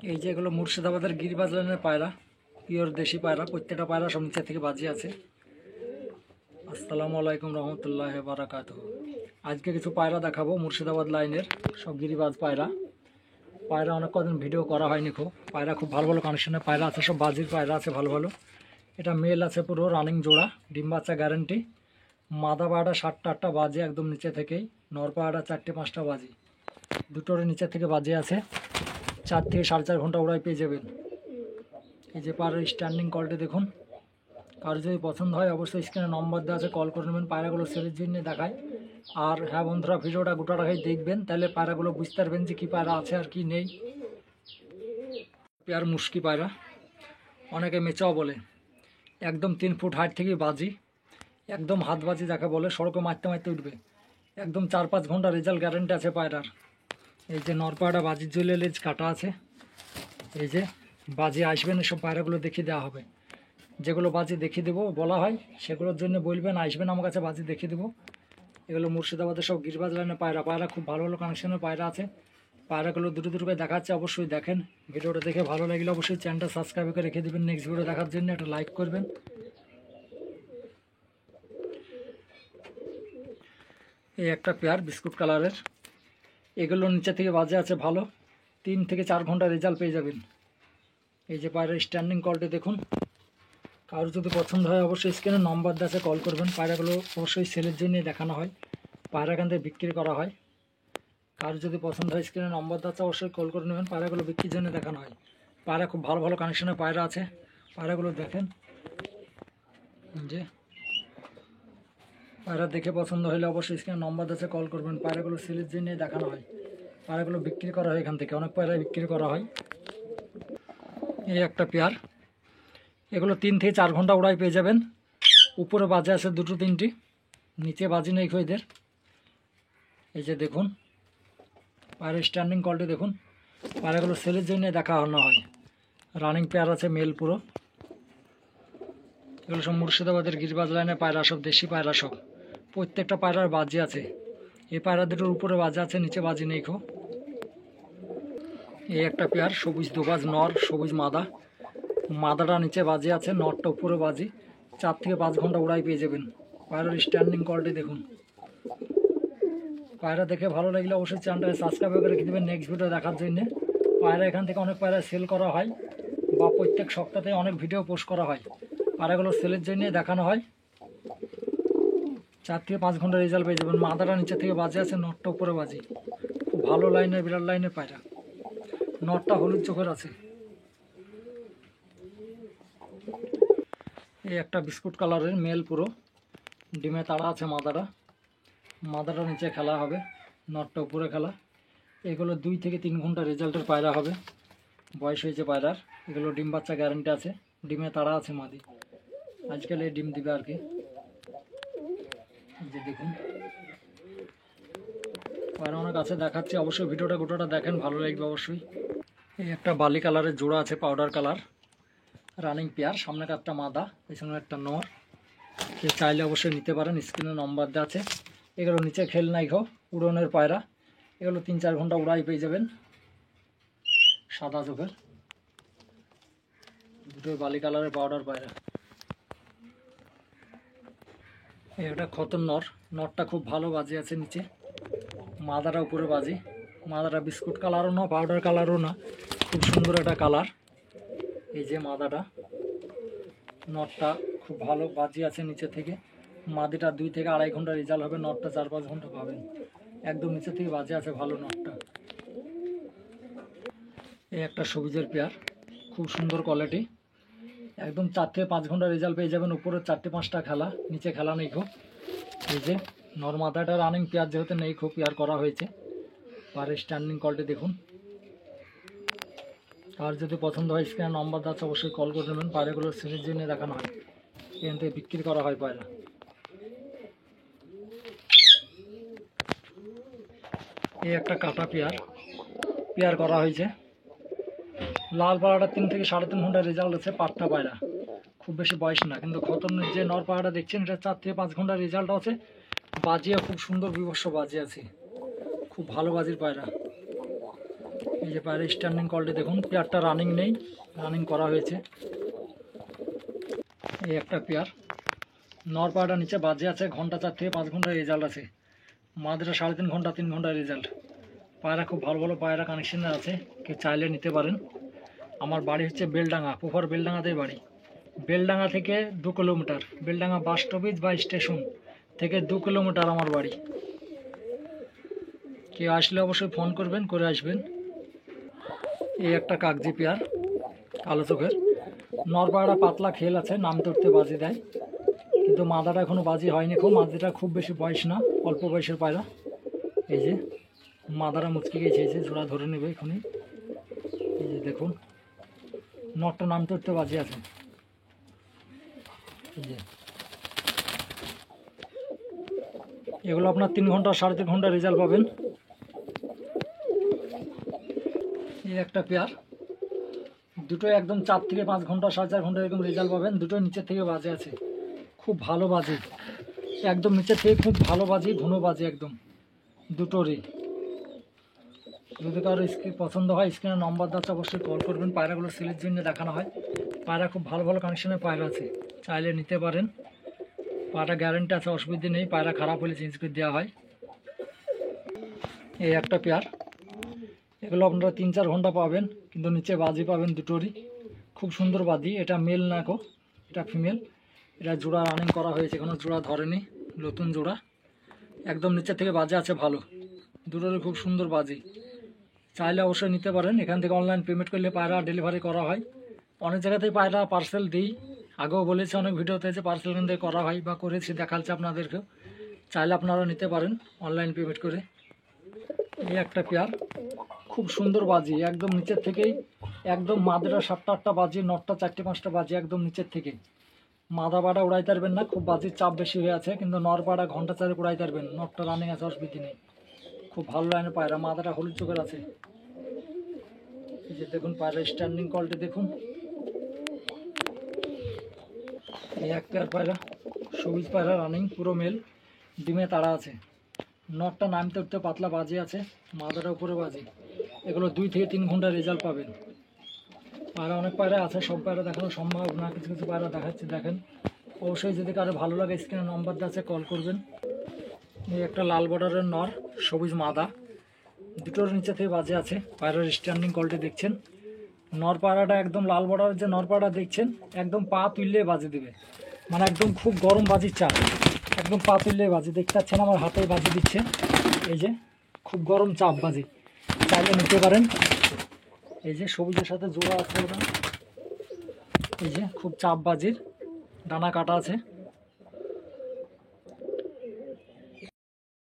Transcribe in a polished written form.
এই যে এগুলো মুর্শিদাবাদের গিরিবাজ লাইনের পায়রা, পিওর দেশি পায়রা। প্রত্যেকটা পায়রা সব নিচে থেকে বাজি আছে। আসসালামু আলাইকুম রহমতুল্লাহ বারাকাতুহু। আজকে কিছু পায়রা দেখাবো মুর্শিদাবাদ লাইনের, সব গিরিবাজ পায়রা। পায়রা অনেক কদিন ভিডিও করা হয়নি। খুব পায়রা খুব ভালো ভালো কন্ডিশনের পায়রা আছে, সব বাজির পায়রা আছে ভালো ভালো। এটা মেল আছে পুরো রানিং জোড়া, ডিম বাচ্চা গ্যারেন্টি। মাদা পায়রা 7টা 8টা বাজে একদম নিচে থেকেই। নর পায়রা 4টে 5টা বাজি, দুটোর নিচে থেকে বাজে আছে। 4 থেকে 4.5 ঘন্টা ওড়াই পেয়ে যাবেন। এই যে পায়রার স্ট্যান্ডিং কলটি দেখুন। কারো যদি পছন্দ হয় অবশ্যই স্ক্রিনে নম্বর দেওয়া আছে, কল করে নেবেন। পায়রাগুলো সেলের জন্য দেখায়। আর হ্যাঁ বন্ধুরা, ভিডিওটা গোটাটাই দেখবেন, তাহলে পায়রাগুলো বুঝতে পারবেন যে কী পায়রা আছে আর কি নেই। পেয়ার মুশকি পায়রা, অনেকে মেচাও বলে। একদম 3 ফুট হাইট থেকে বাজি, একদম হাত বাজি যাকে বলে, সড়কে মারতে মারতে উঠবে। একদম 4-5 ঘন্টা রেজাল্ট গ্যারেন্টি আছে পায়রার। এই যে নর পায়রা বাজির জলে লেজ কাটা আছে। এই যে বাজি আসবেন, এসব পায়রাগুলো দেখিয়ে দেওয়া হবে। যেগুলো বাজি দেখিয়ে দেবো বলা হয় সেগুলোর জন্য বলবেন, আসবেন আমার কাছে, বাজি দেখিয়ে দেবো। এগুলো মুর্শিদাবাদের সব গিরিবাজ লাইনের পায়রা। পায়রা খুব ভালো ভালো কানেকশনের পায়রা আছে। পায়রাগুলো দুটো দুটো করে দেখাচ্ছে, অবশ্যই দেখেন। ভিডিওটা দেখে ভালো লাগলে অবশ্যই চ্যানেলটা সাবস্ক্রাইব করে রেখে দেবেন। নেক্সট ভিডিও দেখার জন্য একটা লাইক করবেন। এই একটা পেয়ার বিস্কুট কালারের, এগুলো নিচে থেকে বাজে আছে ভালো। 3 থেকে 4 ঘন্টা রেজাল্ট পেয়ে যাবেন। এই যে পায়রার স্ট্যান্ডিং কলটি দেখুন। কারোর যদি পছন্দ হয় অবশ্যই স্ক্রিনে নম্বর দেওয়া আছে, কল করবেন। পায়রাগুলো অবশ্যই সেলের জন্য দেখানো হয়, পায়রা এখান থেকে বিক্রি করা হয়। কারোর যদি পছন্দ হয় স্ক্রিনে নম্বর দেওয়া আছে, অবশ্যই কল করে নেবেন। পায়রাগুলো বিক্রির জন্য দেখানো হয়। পায়রা খুব ভালো ভালো কানেকশনের পায়রা আছে। পায়রাগুলো দেখেন, যে পায়রা দেখে পছন্দ হলে অবশ্যই স্ক্রিনে নম্বর দেওয়া আছে, কল করবেন। পায়রাগুলো সেলের জন্য দেখানো হয়, পায়রাগুলো বিক্রি করা হয় এখান থেকে, অনেক পায়রা বিক্রি করা হয়। এই একটা পেয়ার, এগুলো 3 থেকে 4 ঘন্টা উড়াই পেয়ে যাবেন। উপরে বাজে আছে 2টো 3টি, নিচে বাজি নেই এদের। এই যে দেখুন পায়রার স্ট্যান্ডিং কলটি দেখুন। পায়রাগুলো সেলের জন্য দেখানো হয়। রানিং পেয়ার আছে মেল পুরো। এগুলো সব মুর্শিদাবাদের গিরিবাজ লাইনের পায়রা, সব দেশি পায়রা সব। প্রত্যেকটা পায়রার বাজি আছে। এই পায়রা দুটোর উপরে বাজি আছে, নিচে বাজি নেই খো। এই একটা পেয়ার সবুজ দোবাজ নর, সবুজ মাদা। মাদাটা নিচে বাজি আছে, নরটা উপরে বাজি। 4 থেকে 5 ঘন্টা উড়াই পেয়ে যাবেন। পায়রার স্ট্যান্ডিং কলটি দেখুন। পায়রা দেখে ভালো লাগলে অবশ্যই চ্যানেলটাকে সাবস্ক্রাইব করে রেখে দেবেন নেক্সট ভিডিও দেখার জন্য। পায়রা এখান থেকে অনেক পায়রা সেল করা হয়, বা প্রত্যেক সপ্তাহে অনেক ভিডিও পোস্ট করা হয়। পায়রাগুলো সেলের জন্য দেখানো হয়। 4 থেকে 5 ঘন্টা রেজাল্ট পেয়ে যাবেন। মাদাটা নিচে থেকে বাজে আছে, নটটা উপরে বাজি। খুব ভালো লাইনের, বিরাট লাইনের পায়রা। নটটা হলুদ চোখের আছে। এই একটা বিস্কুট কালারের মেল পুরো, ডিমে তাড়া আছে মাদাটা। মাদাটা নিচে খেলা হবে, নটটা উপরে খেলা। এগুলো 2 থেকে 3 ঘন্টা রেজাল্টের পায়রা হবে, বয়স হয়েছে পায়রার। এগুলো ডিম বাচ্চা গ্যারেন্টি আছে, ডিমে তাড়া আছে মাদি। আজকাল এই ডিম দিবে আর কি। যে দেখুন পায়রা অনেক আছে, দেখাচ্ছি। অবশ্যই ভিডিওটা গোটাটা দেখেন, ভালো লাগবে অবশ্যই। এই একটা বালি কালারের জোড়া আছে, পাউডার কালার, রানিং পেয়ার। সামনে একটা মাদা, পেছনে একটা নর। কেউ চাইলে অবশ্যই নিতে পারেন, স্ক্রিনে নম্বর দেওয়া আছে। এগুলো নিচে খেল নাই খো, উড়নের পায়রা। এগুলো 3-4 ঘন্টা উড়াই পেয়ে যাবেন। সাদা চোখের, দুটোই বালি কালারের পাউডার পায়রা। এটা খতন নর, নরটা খুব ভালো বাজি আছে নিচে। মাদাটা উপরে বাজি। মাদাটা বিস্কুট কালারও না, পাউডার কালারও না, খুব সুন্দর একটা কালার। এই যে মাদাটা, নরটা খুব ভালো বাজি আছে নিচে থেকে। মাদিটা 2 থেকে 2.5 ঘন্টা রেজাল্ট হবে, নরটা 4-5 ঘন্টা পাবেন। একদম নিচে থেকে বাজে আছে ভালো নরটা। এই একটা সবুজের পেয়ার, খুব সুন্দর কোয়ালিটি। একদম 4 থেকে 5 ঘন্টা রেজাল্ট পেয়ে যাবেন। উপরে 4টে-5টা খেলা, নিচে খেলা নেই খুব। এই যে নর মাদাটা রানিং পেয়ার, যেহেতু নেই খুব, পেয়ার করা হয়েছে। আর স্ট্যান্ডিং কলটি দেখুন। আর যদি পছন্দ হয় স্ক্রিনে নম্বর আছে, অবশ্যই কল করে নেবেন। পায়রাগুলো সেলের জন্য দেখানো হয়, এখান থেকে বিক্রি করা হয় পায়রা। এই একটা কাটা পেয়ার, পেয়ার করা হয়েছে। লাল পায়রাটা 3 থেকে 3.5 ঘন্টা রেজাল্ট আছে। পাট্টা পায়রা, খুব বেশি বয়স না, কিন্তু খতনের যে নর পায়রাটা দেখছেন, এটা 4 থেকে 5 ঘন্টা রেজাল্ট আছে। বাজিয়া খুব সুন্দর বিভৎস বাজি আছে, খুব ভালো বাজির পায়রা। এই এই যে পায়রা স্ট্যান্ডিং কোয়ালিটি দেখুন, পেয়ারটা রানিং নেই, রানিং করা হয়েছে। এই একটা পেয়ার, নর পায়রাটা নিচে বাজে আছে, ঘন্টা 4 থেকে 5 ঘন্টা রেজাল্ট আছে, মাদিটা 3.5 ঘন্টা 3 ঘন্টা রেজাল্ট। পায়রা খুব ভালো ভালো পায়রা কানেকশনে আছে, কেউ চাইলে নিতে পারেন। আমার বাড়ি হচ্ছে বেলডাঙ্গা, প্রপার বেলডাঙ্গাতেই বাড়ি। বেলডাঙ্গা থেকে 2 কিলোমিটার, বেলডাঙ্গা বাস স্টপেজ বা স্টেশন থেকে 2 কিলোমিটার আমার বাড়ি। কেউ আসলে অবশ্যই ফোন করবেন, করে আসবেন। এই একটা কাগজি পেয়ার, কালো চোখের, নর পায়রা পাতলা খেল আছে, নাম ধরতে বাজি দেয়, কিন্তু মাদাটা এখনও বাজি হয়নি। খুব মাদিটা খুব বেশি বয়স না, অল্প বয়সের পায়রা। এই যে মাদারা মুচকে গেছে, এই যে জোড়া ধরে নেবে এখনই। এই যে দেখুন, নটটা নাম ধরতে বাজি আছে। এই যে এগুলো আপনার 3 ঘন্টা 3.5 ঘন্টা রেজাল্ট পাবেন। এই একটা পেয়ার, দুটো একদম 4 থেকে 5 ঘন্টা 4.5 ঘন্টা এরকম রেজাল্ট পাবেন। দুটো নিচের থেকে বাজে আছে, খুব ভালো বাজি, একদম নিচের থেকে খুব ভালো বাজি, ঘন বাজি একদম দুটোরই। যদি কারো স্ক্রিন পছন্দ হয়, স্ক্রিনে নম্বর দেওয়া অবশ্যই কল করবেন। পায়রাগুলো সেলের জন্য দেখানো হয়। পায়রা খুব ভালো ভালো কানেকশনের পায়রা আছে, চাইলে নিতে পারেন। পায়রা গ্যারান্টি আছে, অসুবিধা নেই, পায়রা খারাপ হলে চেঞ্জ করে দেওয়া হয়। এই একটা পেয়ার, এগুলো আপনারা 3-4 ঘন্টা পাবেন, কিন্তু নিচে বাজি পাবেন দুটোরই, খুব সুন্দর বাজি। এটা মেল না গো, এটা ফিমেল। এটা জোড়া রানিং করা হয়েছে, এখনো জোড়া ধরেনি, নতুন জোড়া। একদম নিচের থেকে বাজে আছে ভালো, দুটোরই খুব সুন্দর বাজি। চাইলে অবশ্যই নিতে পারেন। এখান থেকে অনলাইন পেমেন্ট করলে পায়রা ডেলিভারি করা হয়। অনেক জায়গাতেই পায়রা পার্সেল দিই, আগেও বলেছি অনেক ভিডিওতে যে পার্সেল এখান থেকে করা হয় বা করেছি, দেখাচ্ছে আপনাদেরকেও। চাইলে আপনারা নিতে পারেন অনলাইন পেমেন্ট করে। এই একটা পেয়ার, খুব সুন্দর বাজি, একদম নিচের থেকেই, একদম মাদাটা 7টা-8টা বাজি, নটটা 4টে-5টা বাজি, একদম নিচের থেকে। মাদা পাড়া উড়াই পারবেন না, খুব বাজির চাপ বেশি হয়ে আছে, কিন্তু নর পাড়া ঘন্টা 4 উড়াই পারবেন। নটটা রানিং আছে, অসুবিধা নেই, খুব ভালো লাইনের পায়রা। মাদাটা হলুদ চোখের আছে। এই যে দেখুন পায়রা স্ট্যান্ডিং কোয়ালিটি দেখুন। এই এক পেয়ার পায়রা, সবুজ পায়রা, রানিং পুরো মেল, ডিমে তাড়া আছে। নটটা নামতে উঠতে পাতলা বাজি আছে, মাদাটা উপরে বাজি। এগুলো 2 থেকে 3 ঘন্টা রেজাল্ট পাবেন। পায়রা অনেক পায়রা আছে, সব পায়রা দেখানো সম্ভব না, কিছু কিছু পায়রা দেখাচ্ছি, দেখেন। অবশ্যই যদি কারো ভালো লাগে স্ক্রিনে নম্বর দেওয়া আছে, কল করবেন। এই একটা লাল বর্ডারের নর, সবুজ মাদা, দুটোর নিচে থেকে বাজে আছে। পায়রার স্ট্যান্ডিং কোয়ালিটি দেখছেন। নর পায়রাটা একদম লাল বর্ডারের যে নর পায়রা দেখছেন, একদম পা তুললে বাজি দেবে, মানে একদম খুব গরম বাজির চাপ, একদম পা তুললে বাজি। দেখতে পাচ্ছেন আমার হাতে বাজি দিচ্ছে, এই যে খুব গরম চাপ বাজি, চাইলে নিতে পারেন। এই যে সবুজের সাথে জোড়া আছে ওটা, এই যে খুব চাপ বাজির, ডানা কাটা আছে।